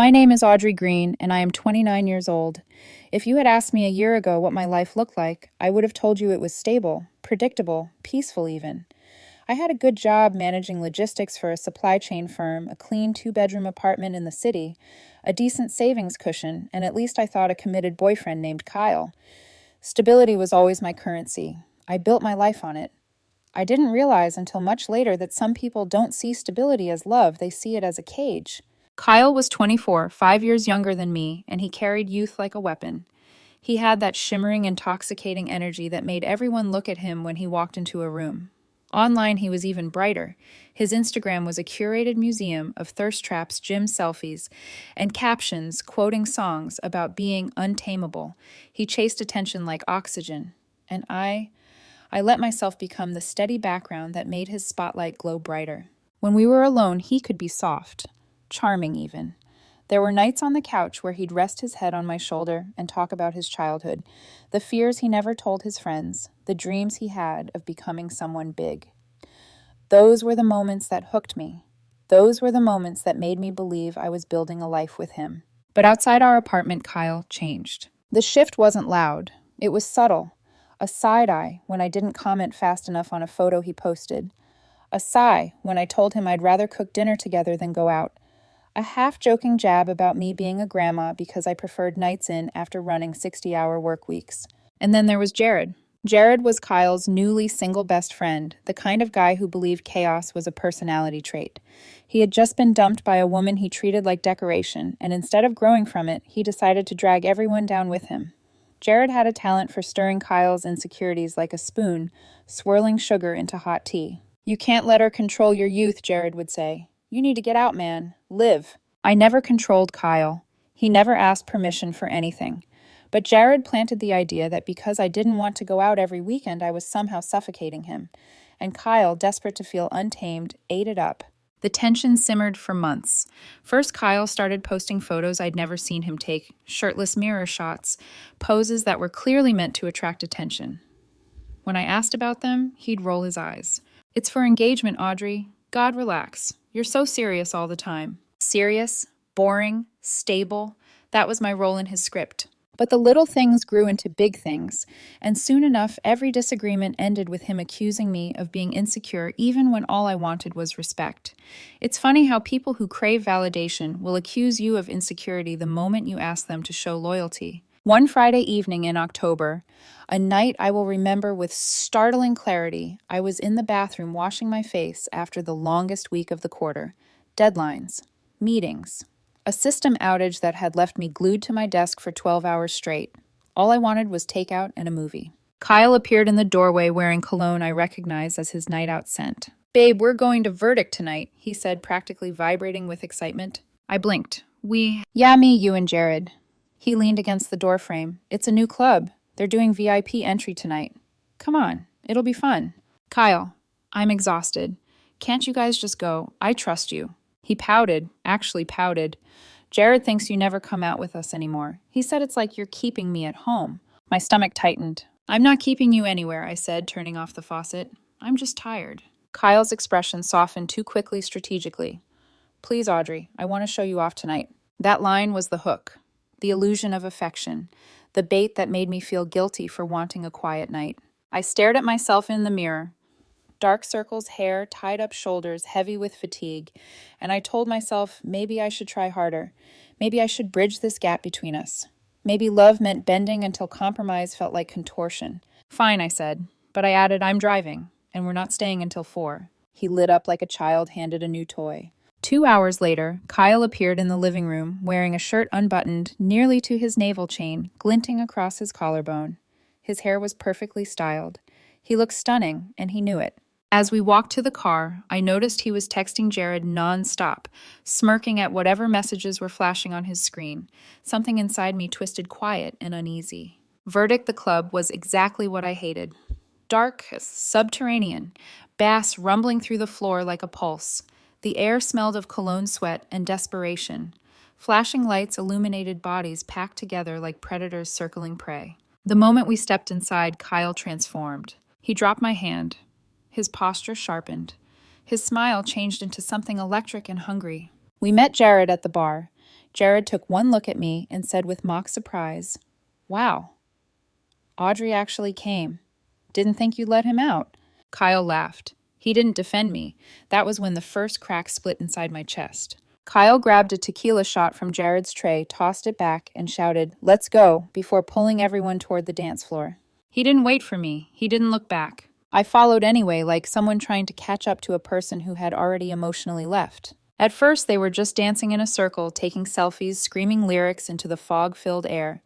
My name is Audrey Green, and I am 29 years old. If you had asked me a year ago what my life looked like, I would have told you it was stable, predictable, peaceful even. I had a good job managing logistics for a supply chain firm, a clean two-bedroom apartment in the city, a decent savings cushion, and at least I thought a committed boyfriend named Kyle. Stability was always my currency. I built my life on it. I didn't realize until much later that some people don't see stability as love, they see it as a cage. Kyle was 24, 5 years younger than me, and he carried youth like a weapon. He had that shimmering, intoxicating energy that made everyone look at him when he walked into a room. Online, he was even brighter. His Instagram was a curated museum of thirst traps, gym selfies, and captions quoting songs about being untamable. He chased attention like oxygen, and I let myself become the steady background that made his spotlight glow brighter. When we were alone, he could be soft, charming even. There were nights on the couch where he'd rest his head on my shoulder and talk about his childhood, the fears he never told his friends, the dreams he had of becoming someone big. Those were the moments that hooked me. Those were the moments that made me believe I was building a life with him. But outside our apartment, Kyle changed. The shift wasn't loud. It was subtle. A side eye when I didn't comment fast enough on a photo he posted. A sigh when I told him I'd rather cook dinner together than go out. A half-joking jab about me being a grandma because I preferred nights in after running 60-hour work weeks. And then there was Jared. Jared was Kyle's newly single best friend, the kind of guy who believed chaos was a personality trait. He had just been dumped by a woman he treated like decoration, and instead of growing from it, he decided to drag everyone down with him. Jared had a talent for stirring Kyle's insecurities like a spoon, swirling sugar into hot tea. "You can't let her control your youth," Jared would say. "You need to get out, man. Live." I never controlled Kyle. He never asked permission for anything. But Jared planted the idea that because I didn't want to go out every weekend, I was somehow suffocating him. And Kyle, desperate to feel untamed, ate it up. The tension simmered for months. First, Kyle started posting photos I'd never seen him take, shirtless mirror shots, poses that were clearly meant to attract attention. When I asked about them, he'd roll his eyes. "It's for engagement, Audrey. God, relax. You're so serious all the time." Serious, boring, stable. That was my role in his script. But the little things grew into big things, and soon enough, every disagreement ended with him accusing me of being insecure even when all I wanted was respect. It's funny how people who crave validation will accuse you of insecurity the moment you ask them to show loyalty. One Friday evening in October, a night I will remember with startling clarity, I was in the bathroom washing my face after the longest week of the quarter. Deadlines. Meetings. A system outage that had left me glued to my desk for 12 hours straight. All I wanted was takeout and a movie. Kyle appeared in the doorway wearing cologne I recognized as his night out scent. "Babe, we're going to Verdict tonight," he said, practically vibrating with excitement. I blinked. "Yeah, me, you, and Jared." He leaned against the doorframe. "It's a new club. They're doing VIP entry tonight. Come on, it'll be fun." "Kyle, I'm exhausted. Can't you guys just go? I trust you." He pouted, actually pouted. "Jared thinks you never come out with us anymore. He said it's like you're keeping me at home." My stomach tightened. "I'm not keeping you anywhere," I said, turning off the faucet. "I'm just tired." Kyle's expression softened too quickly strategically. "Please, Audrey, I want to show you off tonight." That line was the hook, the illusion of affection, the bait that made me feel guilty for wanting a quiet night. I stared at myself in the mirror. Dark circles, hair, tied up shoulders, heavy with fatigue, and I told myself maybe I should try harder. Maybe I should bridge this gap between us. Maybe love meant bending until compromise felt like contortion. "Fine," I said, but I added, "I'm driving, and we're not staying until 4. He lit up like a child handed a new toy. 2 hours later, Kyle appeared in the living room, wearing a shirt unbuttoned nearly to his navel chain, glinting across his collarbone. His hair was perfectly styled. He looked stunning, and he knew it. As we walked to the car, I noticed he was texting Jared non-stop, smirking at whatever messages were flashing on his screen. Something inside me twisted quiet and uneasy. Verdict the club was exactly what I hated. Dark, subterranean, bass rumbling through the floor like a pulse. The air smelled of cologne sweat and desperation. Flashing lights illuminated bodies packed together like predators circling prey. The moment we stepped inside, Kyle transformed. He dropped my hand. His posture sharpened. His smile changed into something electric and hungry. We met Jared at the bar. Jared took one look at me and said with mock surprise, "Wow, Audrey actually came. Didn't think you'd let him out." Kyle laughed. He didn't defend me. That was when the first crack split inside my chest. Kyle grabbed a tequila shot from Jared's tray, tossed it back, and shouted, "Let's go," before pulling everyone toward the dance floor. He didn't wait for me. He didn't look back. I followed anyway, like someone trying to catch up to a person who had already emotionally left. At first, they were just dancing in a circle, taking selfies, screaming lyrics into the fog-filled air.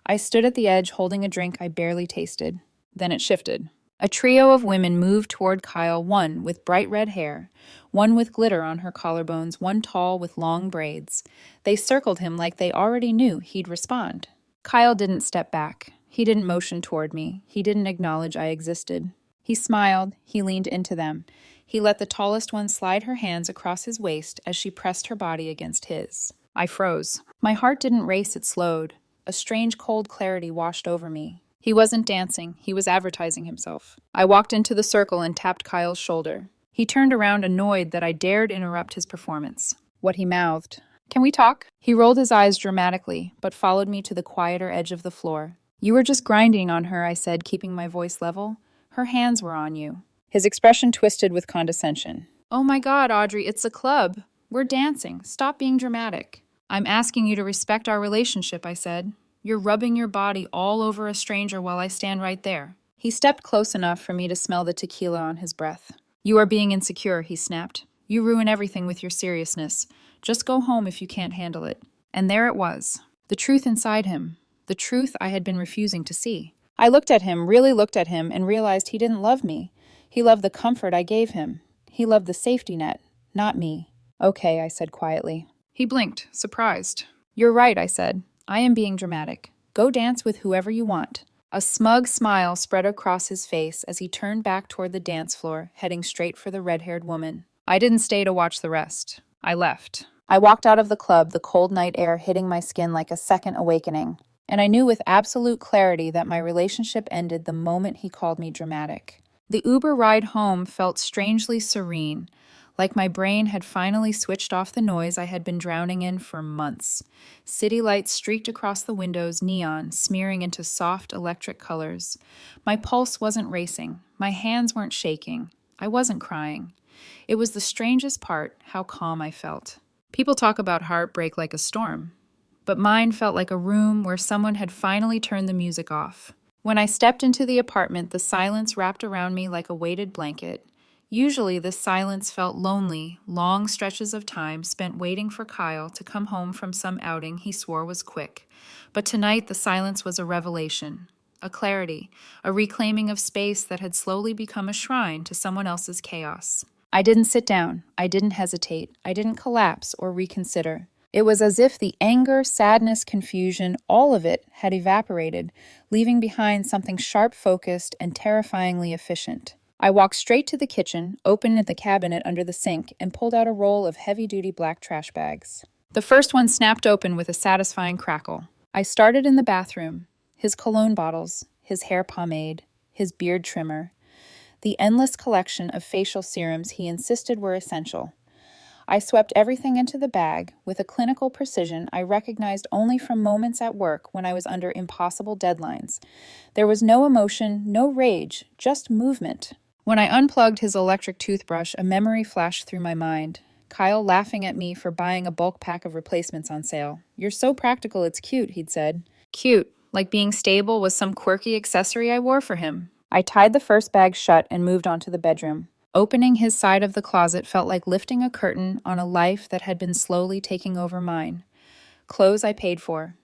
I stood at the edge holding a drink I barely tasted. Then it shifted. A trio of women moved toward Kyle, one with bright red hair, one with glitter on her collarbones, one tall with long braids. They circled him like they already knew he'd respond. Kyle didn't step back. He didn't motion toward me. He didn't acknowledge I existed. He smiled. He leaned into them. He let the tallest one slide her hands across his waist as she pressed her body against his. I froze. My heart didn't race, it slowed. A strange cold clarity washed over me. He wasn't dancing. He was advertising himself. I walked into the circle and tapped Kyle's shoulder. He turned around, annoyed that I dared interrupt his performance. What he mouthed. "Can we talk?" He rolled his eyes dramatically, but followed me to the quieter edge of the floor. "You were just grinding on her," I said, keeping my voice level. "Her hands were on you." His expression twisted with condescension. "Oh my God, Audrey, it's a club. We're dancing. Stop being dramatic." "I'm asking you to respect our relationship," I said. "You're rubbing your body all over a stranger while I stand right there." He stepped close enough for me to smell the tequila on his breath. "You are being insecure," he snapped. "You ruin everything with your seriousness. Just go home if you can't handle it." And there it was. The truth inside him. The truth I had been refusing to see. I looked at him, really looked at him, and realized he didn't love me. He loved the comfort I gave him. He loved the safety net, not me. "Okay," I said quietly. He blinked, surprised. "You're right," I said. "I am being dramatic. Go dance with whoever you want." A smug smile spread across his face as he turned back toward the dance floor, heading straight for the red-haired woman. I didn't stay to watch the rest. I left. I walked out of the club, the cold night air hitting my skin like a second awakening. And I knew with absolute clarity that my relationship ended the moment he called me dramatic. The Uber ride home felt strangely serene, like my brain had finally switched off the noise I had been drowning in for months. City lights streaked across the windows, neon, smearing into soft electric colors. My pulse wasn't racing. My hands weren't shaking. I wasn't crying. It was the strangest part, how calm I felt. People talk about heartbreak like a storm, but mine felt like a room where someone had finally turned the music off. When I stepped into the apartment, the silence wrapped around me like a weighted blanket. Usually, this silence felt lonely, long stretches of time spent waiting for Kyle to come home from some outing he swore was quick. But tonight, the silence was a revelation, a clarity, a reclaiming of space that had slowly become a shrine to someone else's chaos. I didn't sit down. I didn't hesitate. I didn't collapse or reconsider. It was as if the anger, sadness, confusion, all of it had evaporated, leaving behind something sharp-focused and terrifyingly efficient. I walked straight to the kitchen, opened the cabinet under the sink, and pulled out a roll of heavy-duty black trash bags. The first one snapped open with a satisfying crackle. I started in the bathroom. His cologne bottles, his hair pomade, his beard trimmer, the endless collection of facial serums he insisted were essential. I swept everything into the bag with a clinical precision I recognized only from moments at work when I was under impossible deadlines. There was no emotion, no rage, just movement. When I unplugged his electric toothbrush, a memory flashed through my mind. Kyle laughing at me for buying a bulk pack of replacements on sale. "You're so practical, it's cute," he'd said. Cute, like being stable was some quirky accessory I wore for him. I tied the first bag shut and moved on to the bedroom. Opening his side of the closet felt like lifting a curtain on a life that had been slowly taking over mine. Clothes I paid for.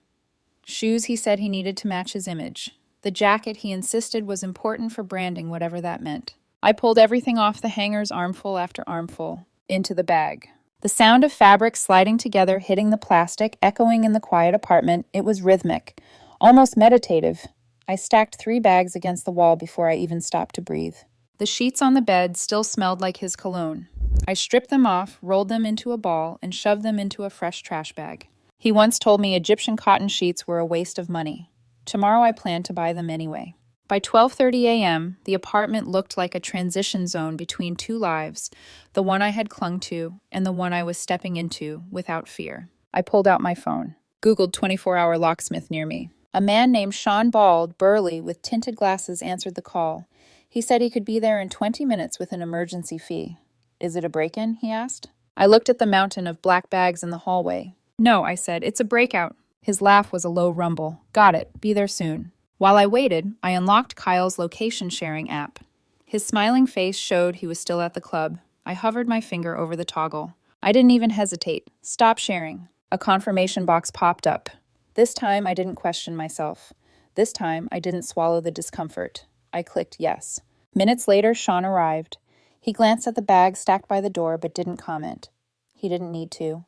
Shoes he said he needed to match his image. The jacket he insisted was important for branding, whatever that meant. I pulled everything off the hangers, armful after armful, into the bag. The sound of fabric sliding together, hitting the plastic, echoing in the quiet apartment, it was rhythmic, almost meditative. I stacked 3 bags against the wall before I even stopped to breathe. The sheets on the bed still smelled like his cologne. I stripped them off, rolled them into a ball, and shoved them into a fresh trash bag. He once told me Egyptian cotton sheets were a waste of money. Tomorrow I planned to buy them anyway. By 12:30 a.m., the apartment looked like a transition zone between 2 lives, the one I had clung to and the one I was stepping into without fear. I pulled out my phone. Googled 24-hour locksmith near me. A man named Sean Bald, burly, with tinted glasses answered the call. He said he could be there in 20 minutes with an emergency fee. Is it a break-in? He asked. I looked at the mountain of black bags in the hallway. No, I said, it's a breakout. His laugh was a low rumble. Got it. Be there soon. While I waited, I unlocked Kyle's location-sharing app. His smiling face showed he was still at the club. I hovered my finger over the toggle. I didn't even hesitate. Stop sharing. A confirmation box popped up. This time, I didn't question myself. This time, I didn't swallow the discomfort. I clicked yes. Minutes later, Sean arrived. He glanced at the bag stacked by the door, but didn't comment. He didn't need to.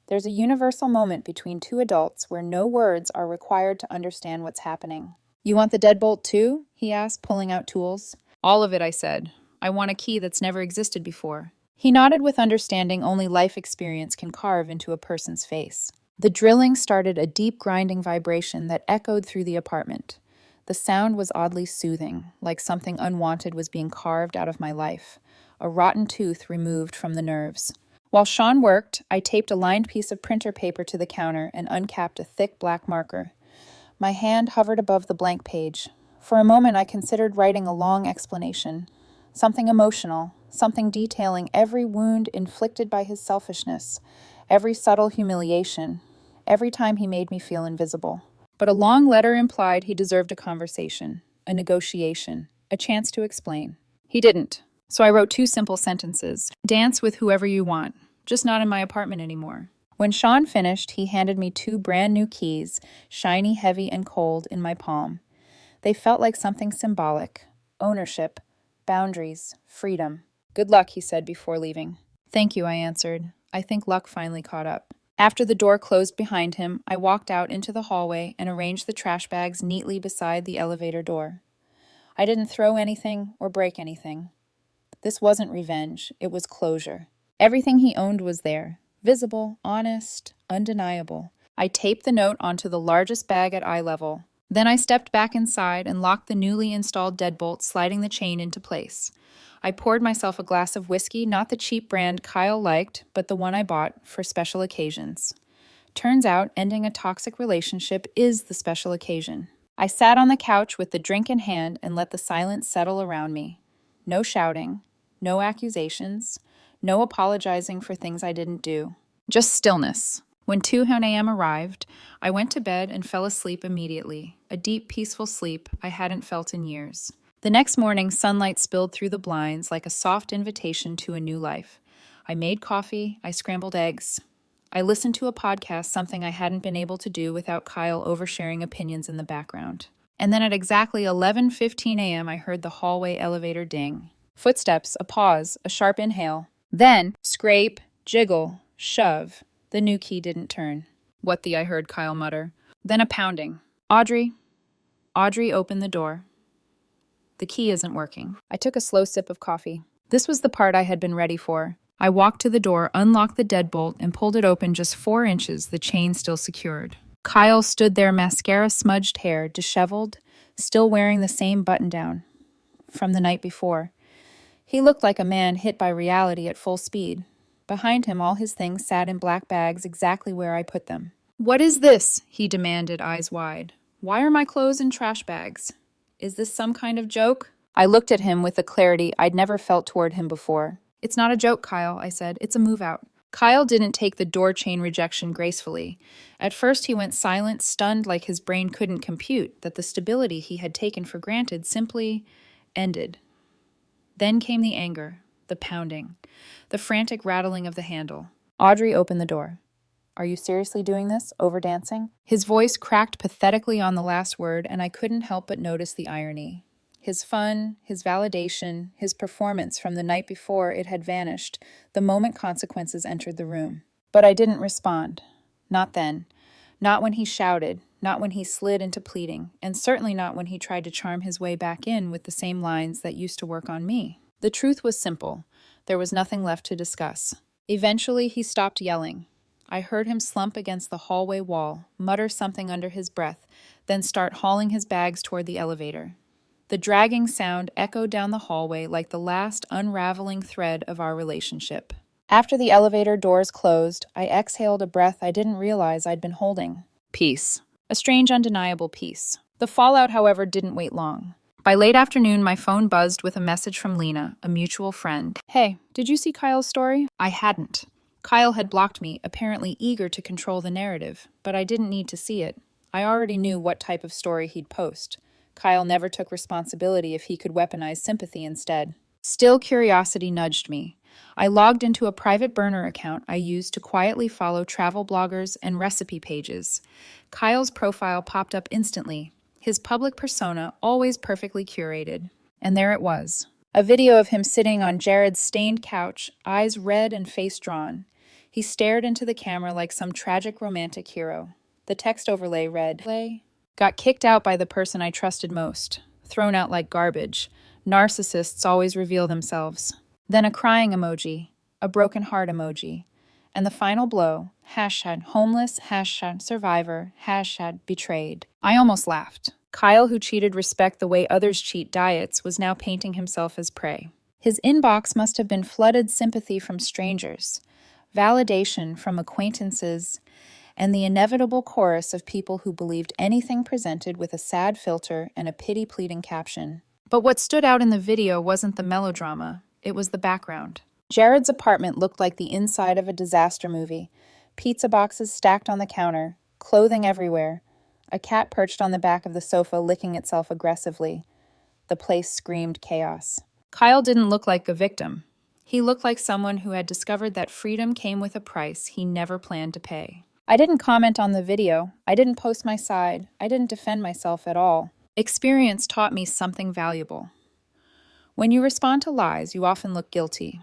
There's a universal moment between two adults where no words are required to understand what's happening. You want the deadbolt too? He asked, pulling out tools. All of it, I said. I want a key that's never existed before. He nodded with understanding only life experience can carve into a person's face. The drilling started a deep grinding vibration that echoed through the apartment. The sound was oddly soothing, like something unwanted was being carved out of my life, a rotten tooth removed from the nerves. While Sean worked, I taped a lined piece of printer paper to the counter and uncapped a thick black marker. My hand hovered above the blank page. For a moment, I considered writing a long explanation. Something emotional, something detailing every wound inflicted by his selfishness, every subtle humiliation, every time he made me feel invisible. But a long letter implied he deserved a conversation, a negotiation, a chance to explain. He didn't. So I wrote 2 simple sentences. Dance with whoever you want, just not in my apartment anymore. When Sean finished, he handed me 2 brand new keys, shiny, heavy, and cold, in my palm. They felt like something symbolic. Ownership, boundaries, freedom. Good luck, he said before leaving. Thank you, I answered. I think luck finally caught up. After the door closed behind him, I walked out into the hallway and arranged the trash bags neatly beside the elevator door. I didn't throw anything or break anything. This wasn't revenge, it was closure. Everything he owned was there, visible, honest, undeniable. I taped the note onto the largest bag at eye level. Then I stepped back inside and locked the newly installed deadbolt, sliding the chain into place. I poured myself a glass of whiskey, not the cheap brand Kyle liked, but the one I bought for special occasions. Turns out, ending a toxic relationship is the special occasion. I sat on the couch with the drink in hand and let the silence settle around me. No shouting, no accusations, no apologizing for things I didn't do. Just stillness. When 2 a.m. arrived, I went to bed and fell asleep immediately, a deep, peaceful sleep I hadn't felt in years. The next morning, sunlight spilled through the blinds like a soft invitation to a new life. I made coffee, I scrambled eggs. I listened to a podcast, something I hadn't been able to do without Kyle oversharing opinions in the background. And then at exactly 11:15 a.m., I heard the hallway elevator ding. Footsteps, a pause, a sharp inhale. Then, scrape, jiggle, shove. The new key didn't turn. What the, I heard Kyle mutter. Then a pounding. Audrey. Audrey opened the door. The key isn't working. I took a slow sip of coffee. This was the part I had been ready for. I walked to the door, unlocked the deadbolt, and pulled it open just 4 inches, the chain still secured. Kyle stood there, mascara-smudged hair, disheveled, still wearing the same button-down from the night before. He looked like a man hit by reality at full speed. Behind him, all his things sat in black bags exactly where I put them. "What is this?" he demanded, eyes wide. "Why are my clothes in trash bags? Is this some kind of joke?" I looked at him with a clarity I'd never felt toward him before. "It's not a joke, Kyle," I said. "It's a move out." Kyle didn't take the door chain rejection gracefully. At first he went silent, stunned like his brain couldn't compute that the stability he had taken for granted simply ended. Then came the anger, the pounding, the frantic rattling of the handle. Audrey opened the door. "Are you seriously doing this? Overdancing?" His voice cracked pathetically on the last word, and I couldn't help but notice the irony. His fun, his validation, his performance from the night before it had vanished the moment consequences entered the room. But I didn't respond. Not then. Not when he shouted, not when he slid into pleading, and certainly not when he tried to charm his way back in with the same lines that used to work on me. The truth was simple. There was nothing left to discuss. Eventually, he stopped yelling. I heard him slump against the hallway wall, mutter something under his breath, then start hauling his bags toward the elevator. The dragging sound echoed down the hallway like the last unraveling thread of our relationship. After the elevator doors closed, I exhaled a breath I didn't realize I'd been holding. Peace. A strange, undeniable peace. The fallout, however, didn't wait long. By late afternoon, my phone buzzed with a message from Lena, a mutual friend. Hey, did you see Kyle's story? I hadn't. Kyle had blocked me, apparently eager to control the narrative, but I didn't need to see it. I already knew what type of story he'd post. Kyle never took responsibility if he could weaponize sympathy instead. Still, curiosity nudged me. I logged into a private burner account I used to quietly follow travel bloggers and recipe pages. Kyle's profile popped up instantly, his public persona always perfectly curated. And there it was. A video of him sitting on Jared's stained couch, eyes red and face drawn. He stared into the camera like some tragic romantic hero. The text overlay read, "Got kicked out by the person I trusted most. Thrown out like garbage. Narcissists always reveal themselves." Then a crying emoji, a broken heart emoji, and the final blow, #homeless, #survivor, #betrayed. I almost laughed. Kyle, who cheated respect the way others cheat diets, was now painting himself as prey. His inbox must have been flooded sympathy from strangers, validation from acquaintances, and the inevitable chorus of people who believed anything presented with a sad filter and a pity-pleading caption. But what stood out in the video wasn't the melodrama. It was the background. Jared's apartment looked like the inside of a disaster movie. Pizza boxes stacked on the counter, clothing everywhere, a cat perched on the back of the sofa licking itself aggressively. The place screamed chaos. Kyle didn't look like a victim. He looked like someone who had discovered that freedom came with a price he never planned to pay. I didn't comment on the video. I didn't post my side. I didn't defend myself at all. Experience taught me something valuable. When you respond to lies, you often look guilty.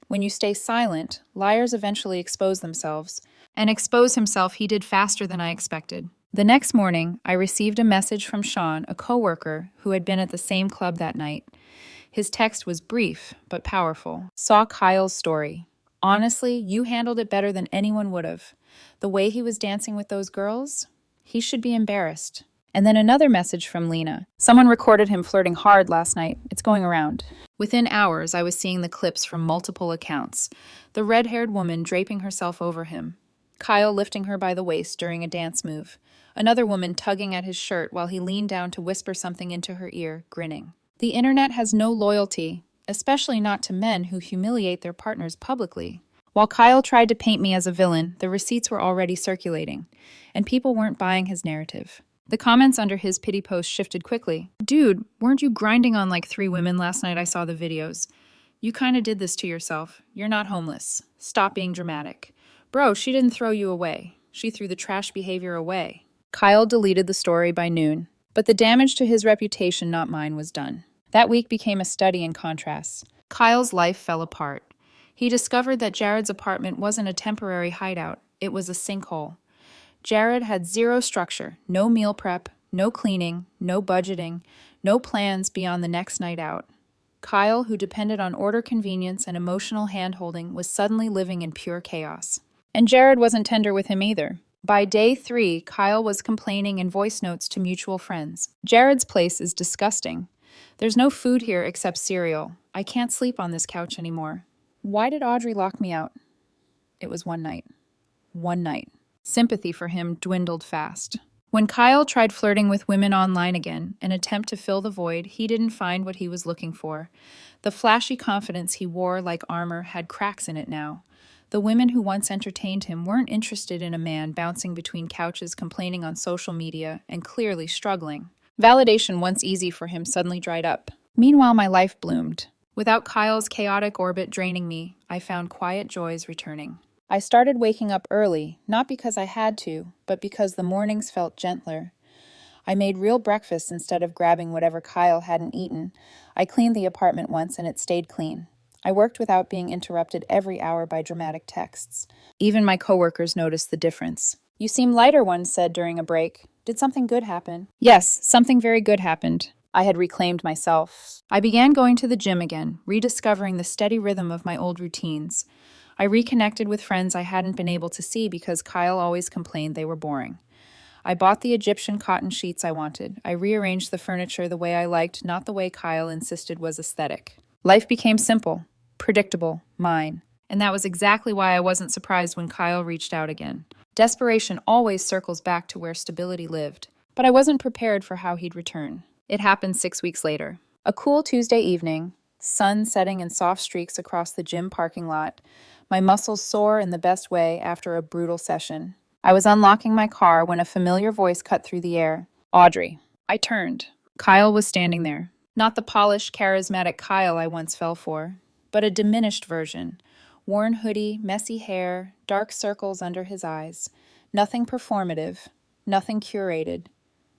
When you stay silent, liars eventually expose themselves. And expose himself he did faster than I expected. The next morning, I received a message from Sean, a coworker who had been at the same club that night. His text was brief, but powerful. Saw Kyle's story. Honestly, you handled it better than anyone would have. The way he was dancing with those girls, he should be embarrassed. And then another message from Lena. Someone recorded him flirting hard last night. It's going around. Within hours, I was seeing the clips from multiple accounts. The red-haired woman draping herself over him. Kyle lifting her by the waist during a dance move. Another woman tugging at his shirt while he leaned down to whisper something into her ear, grinning. The internet has no loyalty, especially not to men who humiliate their partners publicly. While Kyle tried to paint me as a villain, the receipts were already circulating, and people weren't buying his narrative. The comments under his pity post shifted quickly. Dude, weren't you grinding on like 3 women last night? I saw the videos. You kinda did this to yourself. You're not homeless. Stop being dramatic. Bro, she didn't throw you away. She threw the trash behavior away. Kyle deleted the story by noon, but the damage to his reputation, not mine, was done. That week became a study in contrasts. Kyle's life fell apart. He discovered that Jared's apartment wasn't a temporary hideout. It was a sinkhole. Jared had zero structure, no meal prep, no cleaning, no budgeting, no plans beyond the next night out. Kyle, who depended on order convenience and emotional hand-holding, was suddenly living in pure chaos. And Jared wasn't tender with him either. By day 3, Kyle was complaining in voice notes to mutual friends. Jared's place is disgusting. There's no food here except cereal. I can't sleep on this couch anymore. Why did Audrey lock me out? It was one night. One night. Sympathy for him dwindled fast. When Kyle tried flirting with women online again, an attempt to fill the void, he didn't find what he was looking for. The flashy confidence he wore like armor had cracks in it now. The women who once entertained him weren't interested in a man bouncing between couches, complaining on social media, and clearly struggling. Validation, once easy for him, suddenly dried up. Meanwhile, my life bloomed. Without Kyle's chaotic orbit draining me, I found quiet joys returning. I started waking up early, not because I had to, but because the mornings felt gentler. I made real breakfast instead of grabbing whatever Kyle hadn't eaten. I cleaned the apartment once and it stayed clean. I worked without being interrupted every hour by dramatic texts. Even my coworkers noticed the difference. You seem lighter, one said during a break. Did something good happen? Yes, something very good happened. I had reclaimed myself. I began going to the gym again, rediscovering the steady rhythm of my old routines. I reconnected with friends I hadn't been able to see because Kyle always complained they were boring. I bought the Egyptian cotton sheets I wanted. I rearranged the furniture the way I liked, not the way Kyle insisted was aesthetic. Life became simple, predictable, mine. And that was exactly why I wasn't surprised when Kyle reached out again. Desperation always circles back to where stability lived, but I wasn't prepared for how he'd return. It happened 6 weeks later. A cool Tuesday evening, sun setting in soft streaks across the gym parking lot, my muscles sore in the best way after a brutal session. I was unlocking my car when a familiar voice cut through the air. Audrey. I turned. Kyle was standing there. Not the polished, charismatic Kyle I once fell for, but a diminished version. Worn hoodie, messy hair, dark circles under his eyes. Nothing performative, nothing curated.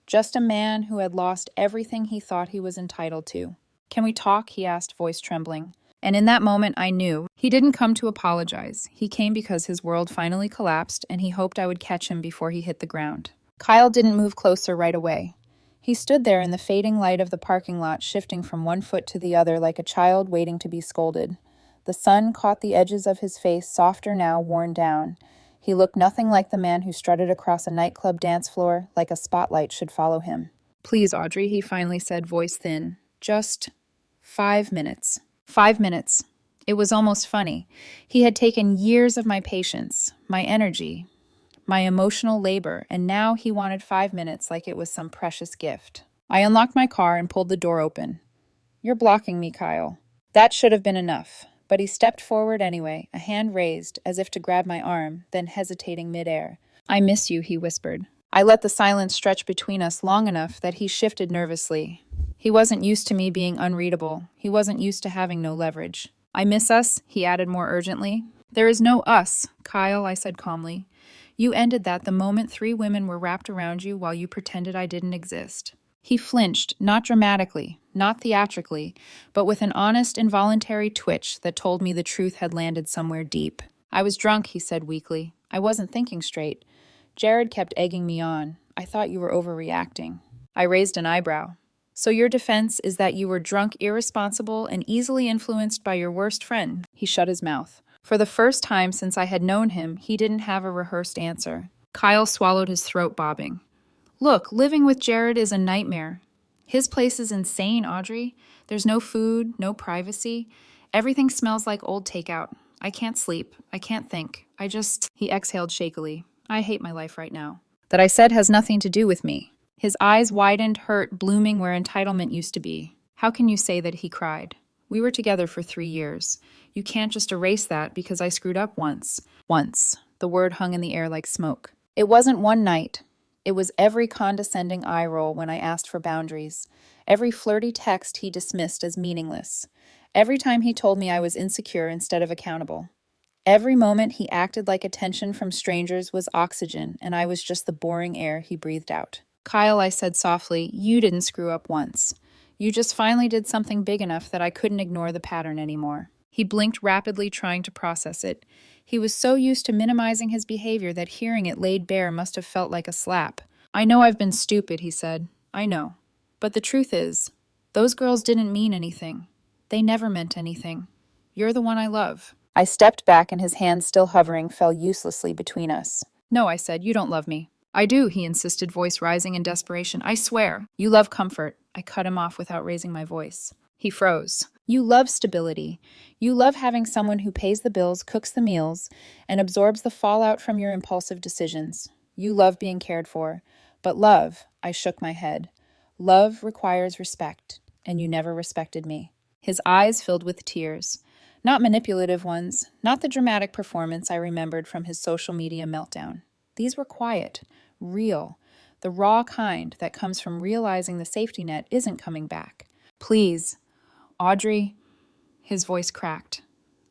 Just a man who had lost everything he thought he was entitled to. Can we talk? He asked, voice trembling. And in that moment, I knew. He didn't come to apologize. He came because his world finally collapsed, and he hoped I would catch him before he hit the ground. Kyle didn't move closer right away. He stood there in the fading light of the parking lot, shifting from one foot to the other like a child waiting to be scolded. The sun caught the edges of his face, softer now, worn down. He looked nothing like the man who strutted across a nightclub dance floor, like a spotlight should follow him. Please, Audrey, he finally said, voice thin. Just 5 minutes. 5 minutes. It was almost funny. He had taken years of my patience, my energy, my emotional labor, and now he wanted 5 minutes like it was some precious gift. I unlocked my car and pulled the door open. You're blocking me, Kyle. That should have been enough. But he stepped forward anyway, a hand raised, as if to grab my arm, then hesitating midair. I miss you, he whispered. I let the silence stretch between us long enough that he shifted nervously. He wasn't used to me being unreadable. He wasn't used to having no leverage. I miss us, he added more urgently. There is no us, Kyle, I said calmly. You ended that the moment 3 women were wrapped around you while you pretended I didn't exist. He flinched, not dramatically, not theatrically, but with an honest, involuntary twitch that told me the truth had landed somewhere deep. I was drunk, he said weakly. I wasn't thinking straight. Jared kept egging me on. I thought you were overreacting. I raised an eyebrow. So your defense is that you were drunk, irresponsible, and easily influenced by your worst friend? He shut his mouth. For the first time since I had known him, he didn't have a rehearsed answer. Kyle swallowed, his throat bobbing. Look, living with Jared is a nightmare. His place is insane, Audrey. There's no food, no privacy. Everything smells like old takeout. I can't sleep. I can't think. He exhaled shakily. I hate my life right now. That I said has nothing to do with me. His eyes widened, hurt, blooming where entitlement used to be. How can you say that? He cried. We were together for 3 years. You can't just erase that because I screwed up once. Once. The word hung in the air like smoke. It wasn't one night. It was every condescending eye roll when I asked for boundaries, every flirty text he dismissed as meaningless, every time he told me I was insecure instead of accountable. Every moment he acted like attention from strangers was oxygen, and I was just the boring air he breathed out. Kyle, I said softly, you didn't screw up once. You just finally did something big enough that I couldn't ignore the pattern anymore. He blinked rapidly, trying to process it. He was so used to minimizing his behavior that hearing it laid bare must have felt like a slap. I know I've been stupid, he said. I know. But the truth is, those girls didn't mean anything. They never meant anything. You're the one I love. I stepped back and his hand still hovering fell uselessly between us. No, I said, you don't love me. I do, he insisted, voice rising in desperation. I swear. You love comfort. I cut him off without raising my voice. He froze. You love stability. You love having someone who pays the bills, cooks the meals, and absorbs the fallout from your impulsive decisions. You love being cared for. But love, I shook my head. Love requires respect, and you never respected me. His eyes filled with tears. Not manipulative ones, not the dramatic performance I remembered from his social media meltdown. These were quiet, real, the raw kind that comes from realizing the safety net isn't coming back. Please, Audrey, his voice cracked.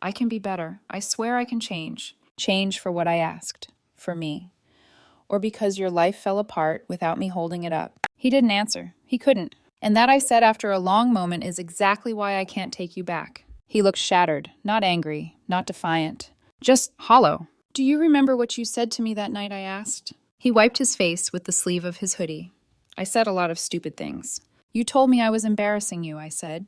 I can be better. I swear I can change. Change for what I asked. For me. Or because your life fell apart without me holding it up. He didn't answer. He couldn't. And that I said after a long moment is exactly why I can't take you back. He looked shattered, not angry, not defiant. Just hollow. Do you remember what you said to me that night? I asked. He wiped his face with the sleeve of his hoodie. I said a lot of stupid things. You told me I was embarrassing you, I said.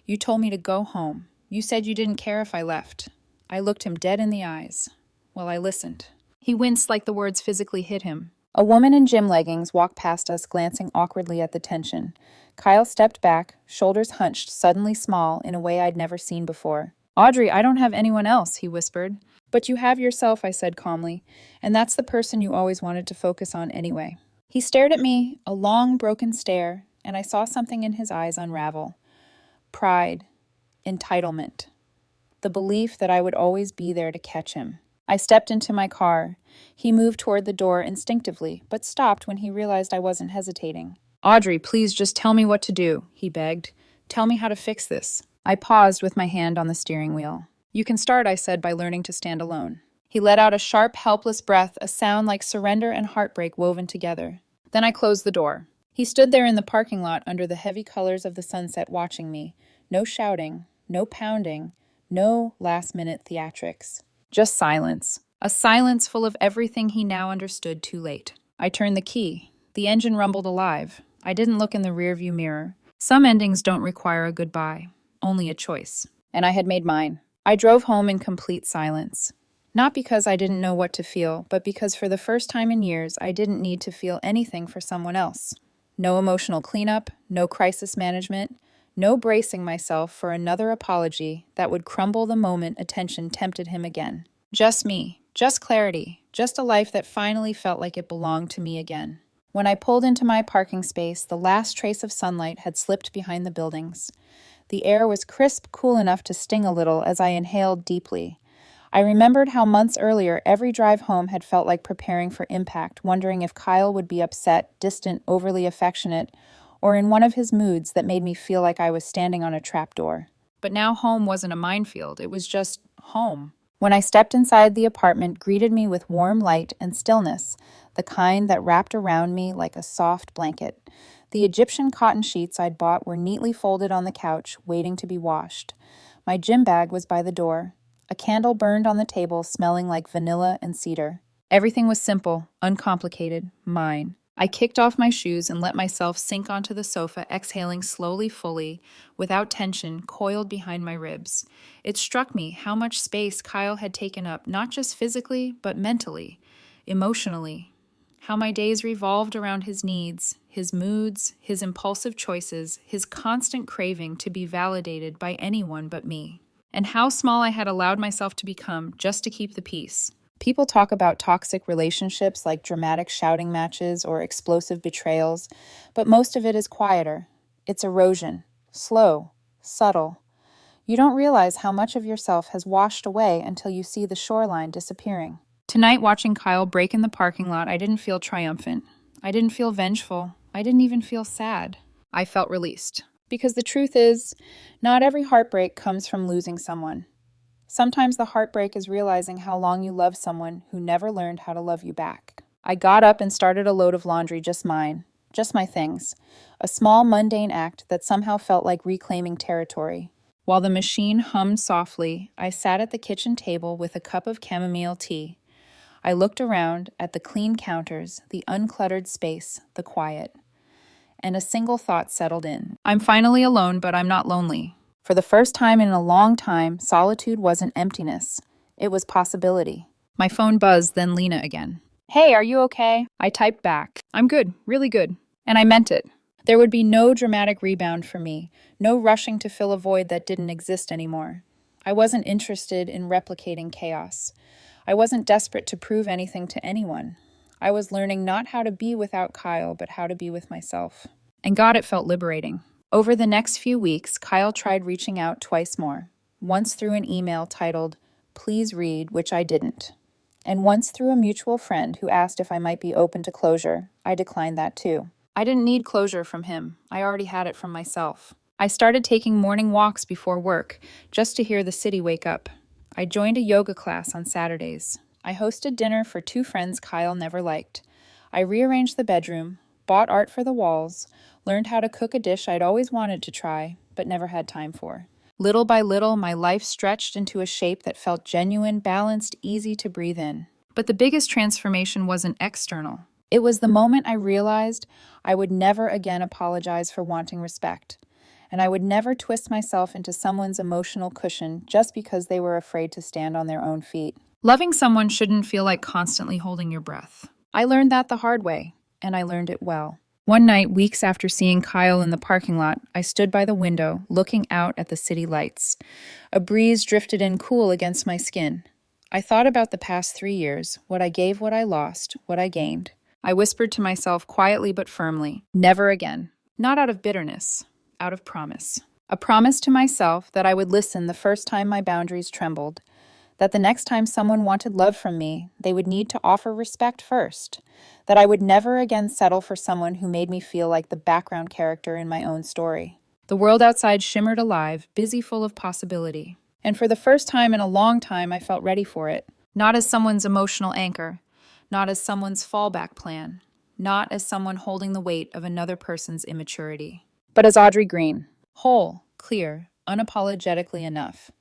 You told me to go home. You said you didn't care if I left. I looked him dead in the eyes. Well, I listened. He winced like the words physically hit him. A woman in gym leggings walked past us, glancing awkwardly at the tension. Kyle stepped back, shoulders hunched, suddenly small, in a way I'd never seen before. Audrey, I don't have anyone else, he whispered. But you have yourself, I said calmly, and that's the person you always wanted to focus on anyway. He stared at me, a long, broken stare, and I saw something in his eyes unravel. Pride, entitlement, the belief that I would always be there to catch him. I stepped into my car. He moved toward the door instinctively, but stopped when he realized I wasn't hesitating. Audrey, please just tell me what to do, he begged. Tell me how to fix this. I paused with my hand on the steering wheel. You can start, I said, by learning to stand alone. He let out a sharp, helpless breath, a sound like surrender and heartbreak woven together. Then I closed the door. He stood there in the parking lot under the heavy colors of the sunset watching me. No shouting, no pounding, no last-minute theatrics. Just silence. A silence full of everything he now understood too late. I turned the key. The engine rumbled alive. I didn't look in the rearview mirror. Some endings don't require a goodbye, only a choice. And I had made mine. I drove home in complete silence. Not because I didn't know what to feel, but because for the first time in years, I didn't need to feel anything for someone else. No emotional cleanup, no crisis management, no bracing myself for another apology that would crumble the moment attention tempted him again. Just me, just clarity, just a life that finally felt like it belonged to me again. When I pulled into my parking space, the last trace of sunlight had slipped behind the buildings. The air was crisp, cool enough to sting a little as I inhaled deeply. I remembered how months earlier every drive home had felt like preparing for impact, wondering if Kyle would be upset, distant, overly affectionate, or in one of his moods that made me feel like I was standing on a trapdoor. But now home wasn't a minefield, it was just home. When I stepped inside, the apartment greeted me with warm light and stillness, the kind that wrapped around me like a soft blanket. The Egyptian cotton sheets I'd bought were neatly folded on the couch, waiting to be washed. My gym bag was by the door. A candle burned on the table, smelling like vanilla and cedar. Everything was simple, uncomplicated, mine. I kicked off my shoes and let myself sink onto the sofa, exhaling slowly, fully, without tension, coiled behind my ribs. It struck me how much space Kyle had taken up, not just physically, but mentally, emotionally. How my days revolved around his needs, his moods, his impulsive choices, his constant craving to be validated by anyone but me. And how small I had allowed myself to become just to keep the peace. People talk about toxic relationships like dramatic shouting matches or explosive betrayals, but most of it is quieter. It's erosion, slow, subtle. You don't realize how much of yourself has washed away until you see the shoreline disappearing. Tonight, watching Kyle break in the parking lot, I didn't feel triumphant. I didn't feel vengeful. I didn't even feel sad. I felt released. Because the truth is, not every heartbreak comes from losing someone. Sometimes the heartbreak is realizing how long you loved someone who never learned how to love you back. I got up and started a load of laundry, just mine, just my things. A small, mundane act that somehow felt like reclaiming territory. While the machine hummed softly, I sat at the kitchen table with a cup of chamomile tea. I looked around at the clean counters, the uncluttered space, the quiet. And a single thought settled in. I'm finally alone, but I'm not lonely. For the first time in a long time, solitude wasn't emptiness. It was possibility. My phone buzzed, then Lena again. Hey, are you okay? I typed back. I'm good, really good. And I meant it. There would be no dramatic rebound for me, no rushing to fill a void that didn't exist anymore. I wasn't interested in replicating chaos. I wasn't desperate to prove anything to anyone. I was learning not how to be without Kyle, but how to be with myself. And God, it felt liberating. Over the next few weeks, Kyle tried reaching out twice more. Once through an email titled, "Please read," which I didn't. And once through a mutual friend who asked if I might be open to closure. I declined that too. I didn't need closure from him. I already had it from myself. I started taking morning walks before work, just to hear the city wake up. I joined a yoga class on Saturdays. I hosted dinner for 2 friends Kyle never liked. I rearranged the bedroom, bought art for the walls, learned how to cook a dish I'd always wanted to try, but never had time for. Little by little, my life stretched into a shape that felt genuine, balanced, easy to breathe in. But the biggest transformation wasn't external. It was the moment I realized I would never again apologize for wanting respect, and I would never twist myself into someone's emotional cushion just because they were afraid to stand on their own feet. Loving someone shouldn't feel like constantly holding your breath. I learned that the hard way, and I learned it well. One night, weeks after seeing Kyle in the parking lot, I stood by the window, looking out at the city lights. A breeze drifted in cool against my skin. I thought about the past 3 years, what I gave, what I lost, what I gained. I whispered to myself quietly but firmly, never again. Not out of bitterness, out of promise. A promise to myself that I would listen the first time my boundaries trembled, that the next time someone wanted love from me, they would need to offer respect first, that I would never again settle for someone who made me feel like the background character in my own story. The world outside shimmered alive, busy full of possibility. And for the first time in a long time, I felt ready for it. Not as someone's emotional anchor, not as someone's fallback plan, not as someone holding the weight of another person's immaturity, but as Audrey Green, whole, clear, unapologetically enough.